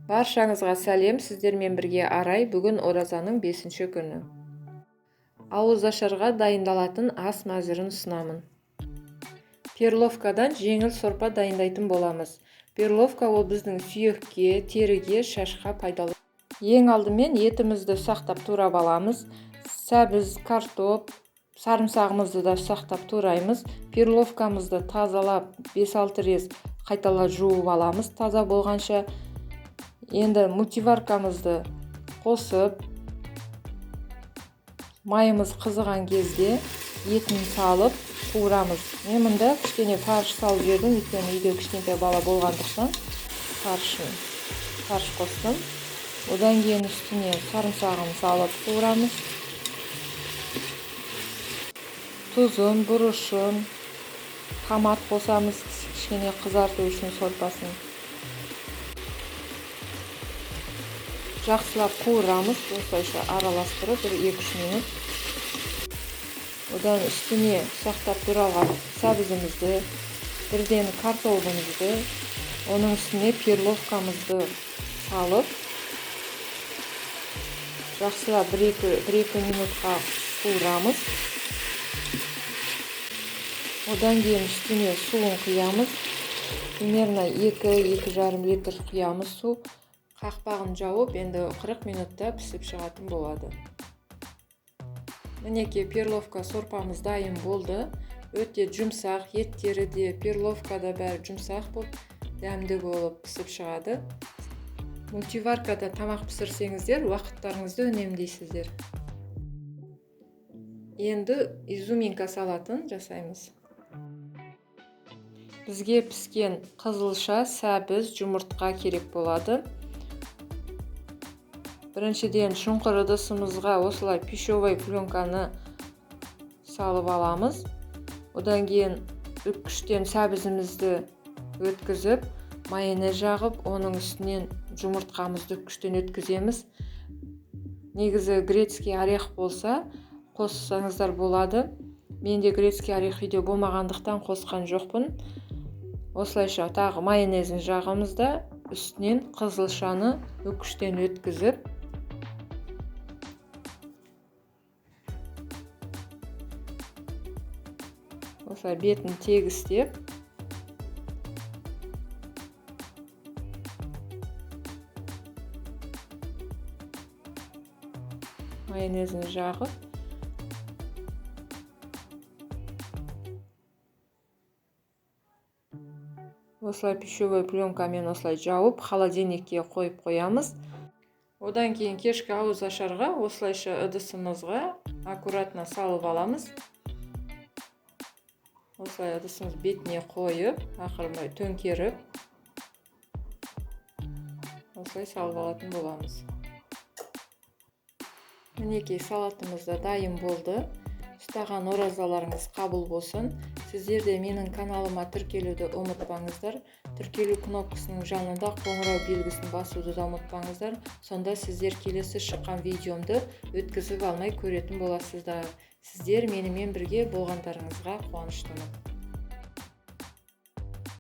Баршаңызға сәлем, сіздермен бірге Арай. Бүгін оразаның 5-ші күні. Ауыз ашарға дайындалатын ас мәзірін ұсынамын. Перловкадан жеңіл сорпа дайындайтын боламыз. Перловка ол біздің сүйекке, теріге, шашқа пайдалы. Ең алдымен етімізді сақтап турап аламыз. Сәбіз, картоп, сарымсағымызды да сақтап тураймыз. Перловкамызды тазалап 5-6 рет қайталап жуып аламыз таза болғанша. Енді мультиваркамызды қосып, майымыз қызыған кезде етін салып қуырамыз. Мен мұнда кішкене фарш салып жібердім, өйткені үйде кішкентай бала болғандықтан фарш қостым. Одан кейін үстіне сарымсағын салып қуырамыз. Тұзын, бұрышын, томат қосамыз, кішкене қызарту үшін сорпасын. Жақсылап қуырамыз, осылайша араластырып 1-2 минут. Одан үстіне сақтап туралған сәбізімізді, бірден картофелімізді, оның үстіне перловкамызды салып, жақсылап 1-2 минутқа қуырамыз. Одан кейін үстіне суын құямыз. Примерно 2-2,5 литр құямыз су. Қақпағын жауып, енді 40 минутта пісіп шығатын болады. Мінеке, перловка сорпамыз дайын болды. Өте жұмсақ, еттері де, перловкада бәрі жұмсақ болып, дәмді болып пісіп шығады. Мультиваркада тамақ пісірсеңіздер, уақыттарыңызды үнемдейсіздер. Енді изюминка салатын жасаймыз. Бізге піскен қызылша, сәбіз, жұмыртқа керек болады. Біріншіден шұңқыр ыдысымызға осылай пищевой пленканы салып аламыз. Одан кейін үккіштен сәбізімізді өткізіп, майонез жағып, оның үстінен жұмыртқамызды үккіштен өткіземіз. Негізі грецкий орех болса, қоссаңыздар болады. Менде грецкий орех үйде болмағандықтан қосқан жоқпын. Осылайша тағы майонезін жағамыз да, үстінен қызылшаны үккіштен өткізіп, осылай бетін тегістеп, майонезін жағып, осылай пищевой пленкамен осылай жауып, холодильникке қойып қоямыз. Одан кейін кешкі ауыз ашарға осылайша ыдысымызға аккуратно салып аламыз. Осылай ыдысымыз бетіне қойып, ақырмай төңкеріп, осылай салып алатын боламыз. Мінекей, салатымыз да дайын болды. Ұстаған оразаларыңыз қабыл болсын. Сіздер де менің каналыма тіркелуді ұмытпаңыздар. Тіркелу кнопкасының жанында қоңырау белгісін басуды да ұмытпаңыздар. Сонда сіздер келесі шыққан видеомды өткізіп алмай көретін боласыздар. Сіздер менімен бірге болғандарыңызға қуаныштымын.